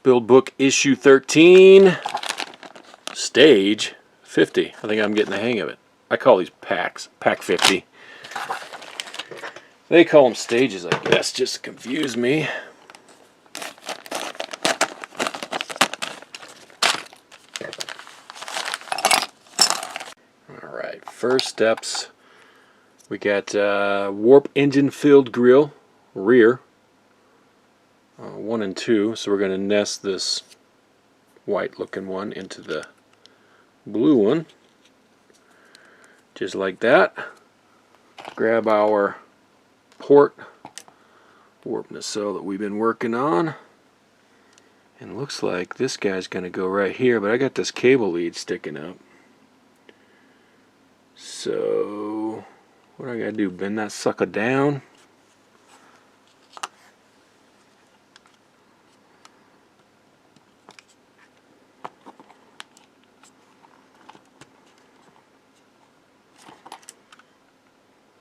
Build Book Issue 13, Stage 50. I think I'm getting the hang of it. I call these packs, Pack 50. They call them stages, I guess, just to confuse me. Alright, first steps. We got warp engine filled grill, rear. 1 and 2, so we're going to nest this white looking one into the blue one, just like that. Grab our port warp nacelle that we've been working on, and it looks like this guy's going to go right here, but I got this cable lead sticking up, so what do I got to do, bend that sucker down?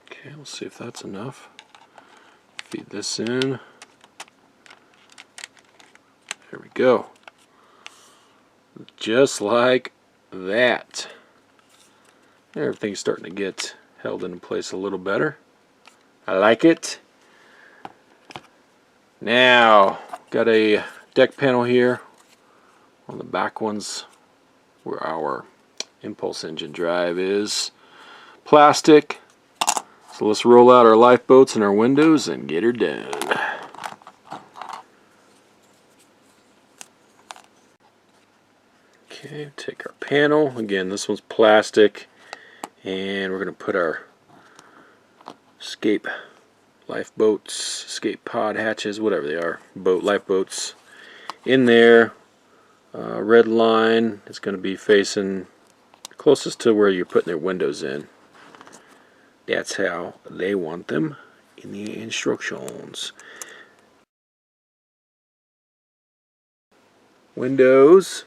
Okay, we'll see if that's enough. Feed this in. There we go. Just like that. Everything's starting to get held into place a little better. I like it. Now, got a deck panel here. On the back ones where our impulse engine drive is. Plastic. So let's roll out our lifeboats and our windows and get her done. Okay, take our panel. Again, this one's plastic. And we're going to put our escape lifeboats, escape pod hatches, whatever they are, lifeboats in there. Red line is going to be facing closest to where you're putting their windows in. That's how they want them in the instructions. Windows.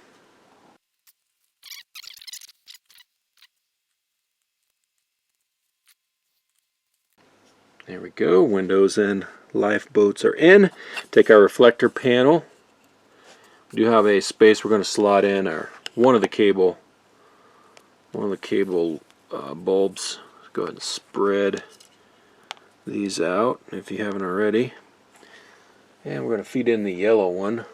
There we go. Windows and lifeboats are in. Take our reflector panel. We do have a space we're going to slot in one of the cable bulbs. Go ahead and spread these out if you haven't already. And we're going to feed in the yellow one.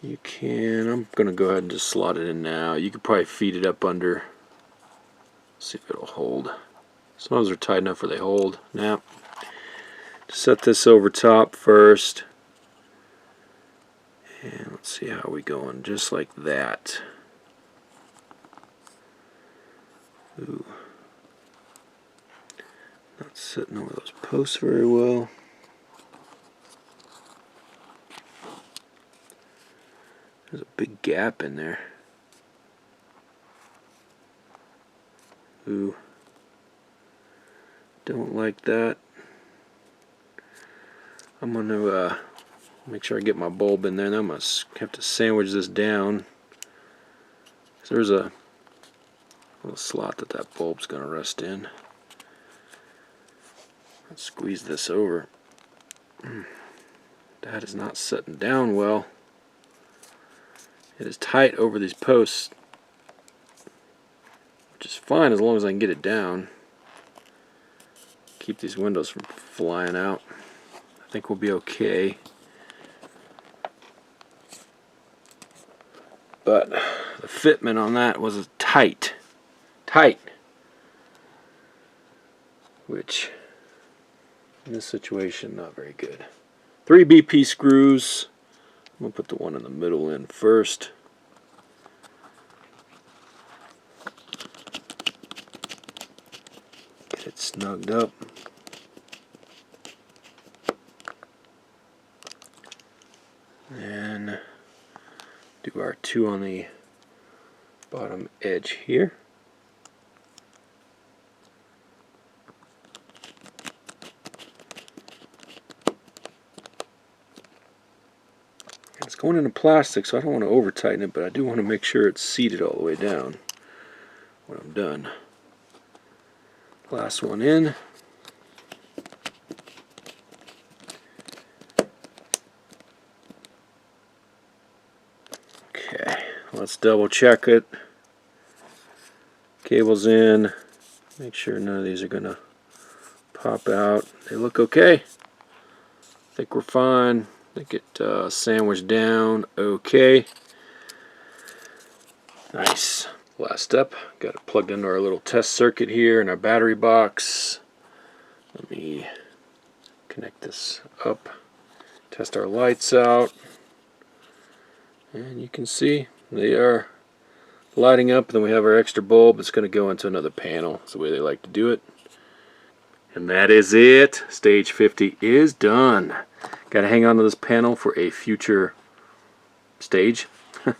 I'm going to go ahead and just slot it in now. You could probably feed it up under. See if it'll hold. Sometimes they're tight enough where they hold. Now, set this over top first. And let's see how we going. Just like that. Ooh. Not sitting over those posts very well. There's a big gap in there. Ooh. Don't like that. I'm going to make sure I get my bulb in there, and I'm going to have to sandwich this down. So there's a little slot that bulb's going to rest in. Let's squeeze this over. That is not setting down well. It is tight over these posts, which is fine as long as I can get it down. Keep these windows from flying out. I think we'll be okay. But the fitment on that was tight. Which, in this situation, not very good. 3 BP screws. I'm going to put the one in the middle in first. Get it snugged up. And do our 2 on the bottom edge here. It's going into plastic, so I don't want to over tighten it, but I do want to make sure it's seated all the way down when I'm done. Last one in. let's double check it. Cables in. Make sure none of these are gonna pop out. They look okay. I think we're fine. I think it sandwiched down okay. Nice. Last step, got it plugged into our little test circuit here in our battery box. Let me connect this up, test our lights out, and you can see they are lighting up. Then we have our extra bulb. It's going to go into another panel. That's the way they like to do it. And that is it. Stage 50 is done. Got to hang on to this panel for a future stage. So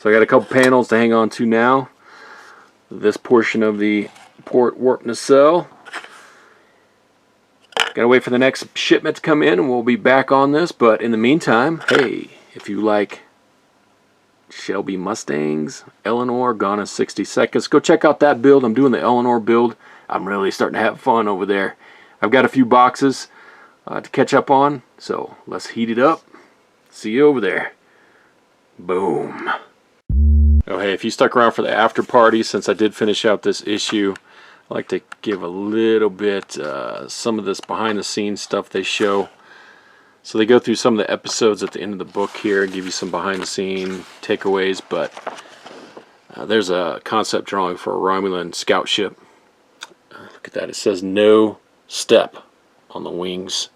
I got a couple panels to hang on to now. This portion of the port warp nacelle. Gotta wait for the next shipment to come in and we'll be back on this. But in the meantime, hey, if you like Shelby Mustangs, Eleanor, gone in 60 seconds, go check out that build. I'm doing the Eleanor build. I'm really starting to have fun over there. I've got a few boxes to catch up on, so let's heat it up. See you over there. Boom. Oh hey, if you stuck around for the after party, since I did finish out this issue, I like to give a little bit some of this behind the scenes stuff they show. So they go through some of the episodes at the end of the book here, give you some behind the scene takeaways, but there's a concept drawing for a Romulan scout ship. Look at that, it says no step on the wings.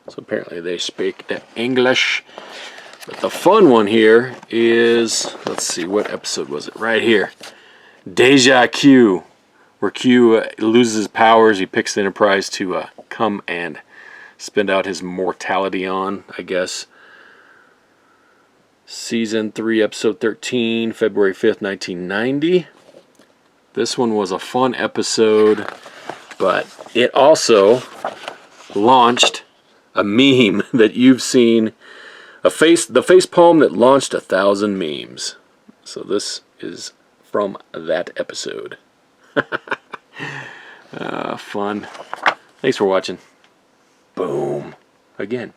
So apparently they speak the English. But the fun one here is, let's see, what episode was it? Right here. Deja Q, where Q loses his powers. He picks the Enterprise to come and spend out his mortality on, I guess. Season 3, Episode 13, February 5th, 1990. This one was a fun episode, but it also launched a meme that you've seen. The face palm that launched 1,000 memes. So this is from that episode. Fun. Thanks for watching. Boom. Again.